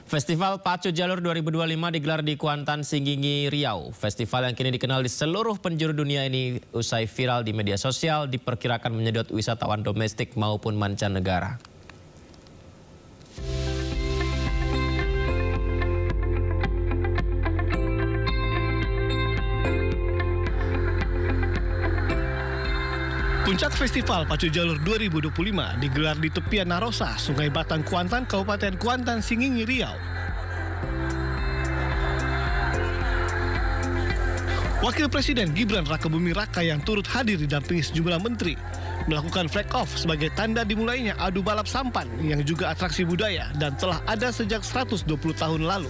Festival Pacu Jalur 2025 digelar di Kuantan, Singgingi, Riau. Festival yang kini dikenal di seluruh penjuru dunia ini usai viral di media sosial diperkirakan menyedot wisatawan domestik maupun mancanegara. Puncak Festival Pacu Jalur 2025 digelar di tepian Narosa, Sungai Batang, Kuantan, Kabupaten Kuantan, Singgingi, Riau. Wakil Presiden Gibran Rakabuming Raka yang turut hadir didampingi sejumlah menteri melakukan flag off sebagai tanda dimulainya adu balap sampan yang juga atraksi budaya dan telah ada sejak 120 tahun lalu.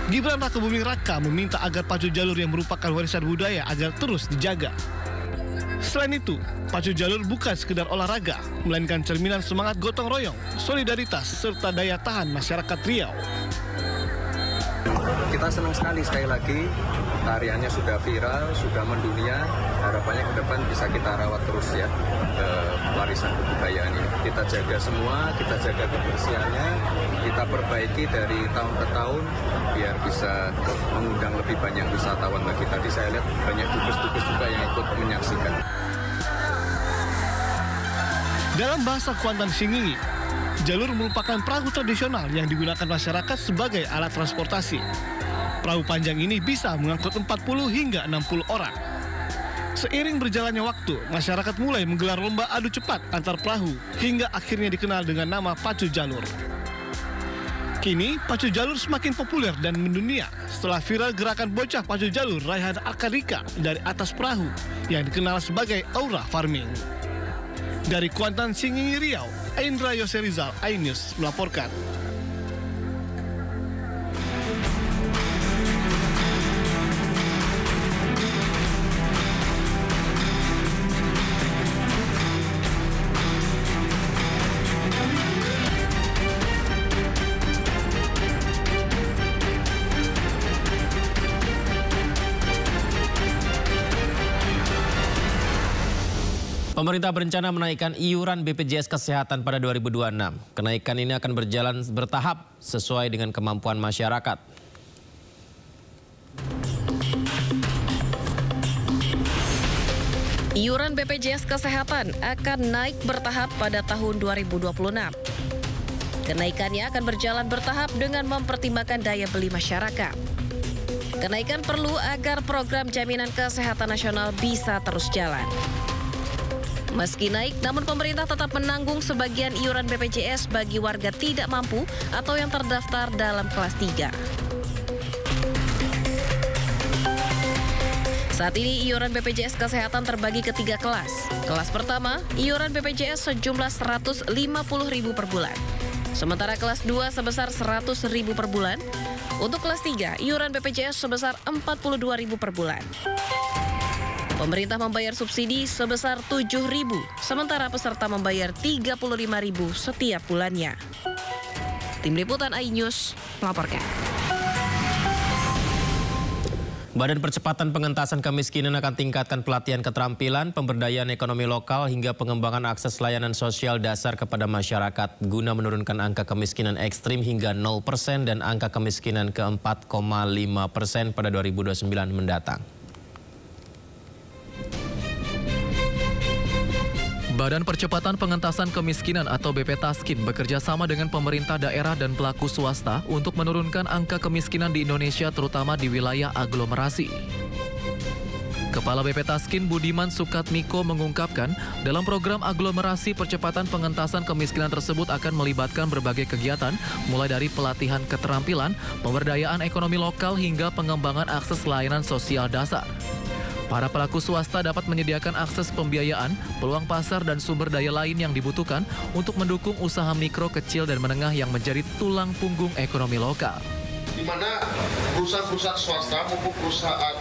Gibran Rakabuming Raka meminta agar pacu jalur yang merupakan warisan budaya agar terus dijaga. Selain itu, pacu jalur bukan sekedar olahraga, melainkan cerminan semangat gotong royong, solidaritas, serta daya tahan masyarakat Riau. Kita senang sekali lagi, tariannya sudah viral, sudah mendunia. Harapannya ke depan bisa kita rawat terus ya, warisan kebudayaan ini. Kita jaga semua, kita jaga kebersihannya, kita perbaiki dari tahun ke tahun biar bisa mengundang lebih banyak wisatawan lagi. Tadi saya lihat banyak dubes-dubes juga yang ikut menyaksikan. Dalam bahasa Kuantan Singgingi, jalur merupakan perahu tradisional yang digunakan masyarakat sebagai alat transportasi. Perahu panjang ini bisa mengangkut 40 hingga 60 orang. Seiring berjalannya waktu, masyarakat mulai menggelar lomba adu cepat antar perahu hingga akhirnya dikenal dengan nama Pacu Jalur. Kini, Pacu Jalur semakin populer dan mendunia setelah viral gerakan bocah Pacu Jalur Raihan Akadika dari atas perahu yang dikenal sebagai aura farming. Dari Kuantan, Singgingi, Riau, Indra Yoserizal, iNews melaporkan. Pemerintah berencana menaikkan iuran BPJS Kesehatan pada 2026. Kenaikan ini akan berjalan bertahap sesuai dengan kemampuan masyarakat. Iuran BPJS Kesehatan akan naik bertahap pada tahun 2026. Kenaikannya akan berjalan bertahap dengan mempertimbangkan daya beli masyarakat. Kenaikan perlu agar program jaminan kesehatan nasional bisa terus jalan. Meski naik, namun pemerintah tetap menanggung sebagian iuran BPJS bagi warga tidak mampu atau yang terdaftar dalam kelas 3. Saat ini iuran BPJS Kesehatan terbagi ke 3 kelas. Kelas pertama, iuran BPJS sejumlah Rp150.000 per bulan. Sementara kelas 2 sebesar Rp100.000 per bulan. Untuk kelas 3, iuran BPJS sebesar Rp42.000 per bulan. Pemerintah membayar subsidi sebesar Rp7.000, sementara peserta membayar Rp35.000 setiap bulannya. Tim Liputan iNews melaporkan. Badan Percepatan Pengentasan Kemiskinan akan tingkatkan pelatihan keterampilan, pemberdayaan ekonomi lokal hingga pengembangan akses layanan sosial dasar kepada masyarakat guna menurunkan angka kemiskinan ekstrim hingga 0% dan angka kemiskinan ke 4,5% pada 2029 mendatang. Badan Percepatan Pengentasan Kemiskinan atau BP Taskin bekerja sama dengan pemerintah daerah dan pelaku swasta untuk menurunkan angka kemiskinan di Indonesia terutama di wilayah aglomerasi. Kepala BP Taskin Budiman Sukatmiko mengungkapkan, dalam program aglomerasi percepatan pengentasan kemiskinan tersebut akan melibatkan berbagai kegiatan, mulai dari pelatihan keterampilan, pemberdayaan ekonomi lokal hingga pengembangan akses layanan sosial dasar. Para pelaku swasta dapat menyediakan akses pembiayaan, peluang pasar dan sumber daya lain yang dibutuhkan untuk mendukung usaha mikro, kecil, dan menengah yang menjadi tulang punggung ekonomi lokal. Di mana perusahaan-perusahaan swasta maupun perusahaan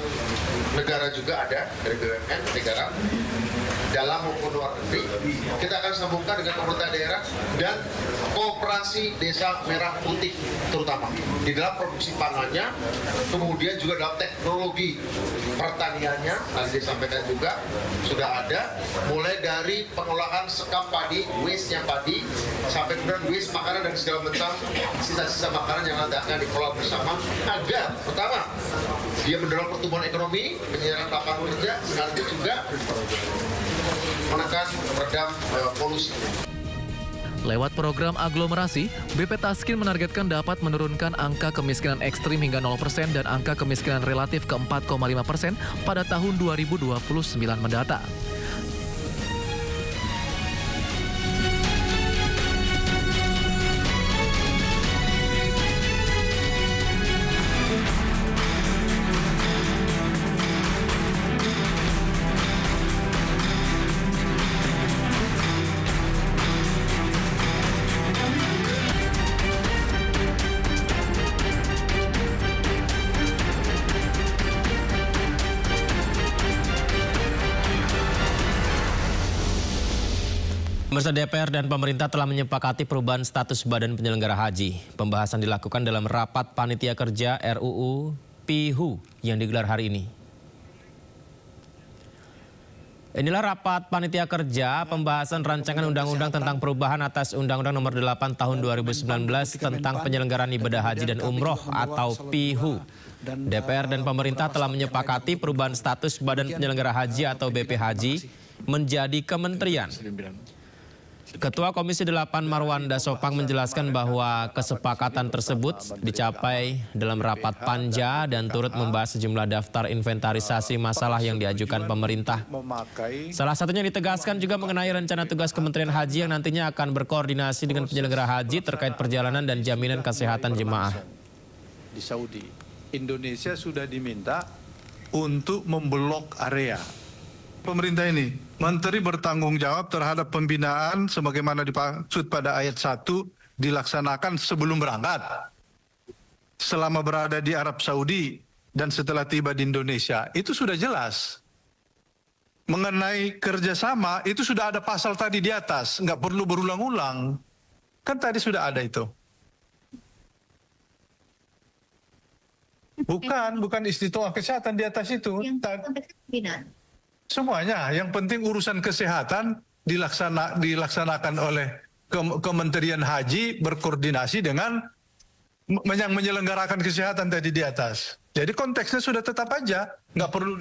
negara juga ada, dari BUMN, negara, dalam maupun luar negeri. Kita akan sambungkan dengan pemerintah daerah dan Koperasi Desa Merah Putih terutama di dalam produksi pangannya, kemudian juga dalam teknologi pertaniannya, tadi disampaikan juga sudah ada, mulai dari pengolahan sekam padi, waste-nya padi, sampai kemudian waste makanan dan segala macam sisa-sisa makanan yang nanti akan dikelola bersama agar pertama dia mendorong pertumbuhan ekonomi, penyediaan lapangan kerja, sekaligus juga menekan meredam polusi. Lewat program aglomerasi, BP Taskin menargetkan dapat menurunkan angka kemiskinan ekstrim hingga 0% dan angka kemiskinan relatif ke 4,5% pada tahun 2029 mendatang. Pemirsa, DPR dan pemerintah telah menyepakati perubahan status Badan Penyelenggara Haji. Pembahasan dilakukan dalam rapat Panitia Kerja RUU PIHU yang digelar hari ini. Inilah rapat Panitia Kerja pembahasan rancangan undang-undang tentang perubahan atas Undang-Undang Nomor 8 Tahun 2019 tentang penyelenggaraan ibadah haji dan umroh atau PIHU. DPR dan pemerintah telah menyepakati perubahan status Badan Penyelenggara Haji atau BP Haji menjadi kementerian. Ketua Komisi 8 Marwanda Sopang menjelaskan bahwa kesepakatan tersebut dicapai dalam rapat panja dan turut membahas sejumlah daftar inventarisasi masalah yang diajukan pemerintah. Salah satunya ditegaskan juga mengenai rencana tugas Kementerian Haji yang nantinya akan berkoordinasi dengan penyelenggara haji terkait perjalanan dan jaminan kesehatan jemaah. Di Saudi, Indonesia sudah diminta untuk memblok area. Pemerintah ini, Menteri bertanggung jawab terhadap pembinaan sebagaimana dimaksud pada ayat 1 dilaksanakan sebelum berangkat, selama berada di Arab Saudi dan setelah tiba di Indonesia. Itu sudah jelas. Mengenai kerjasama itu sudah ada pasal tadi di atas, nggak perlu berulang-ulang. Kan tadi sudah ada itu. Bukan istilah kesehatan di atas itu. Semuanya, yang penting urusan kesehatan dilaksanakan oleh Kementerian Haji berkoordinasi dengan yang menyelenggarakan kesehatan tadi di atas. Jadi konteksnya sudah tetap aja, nggak perlu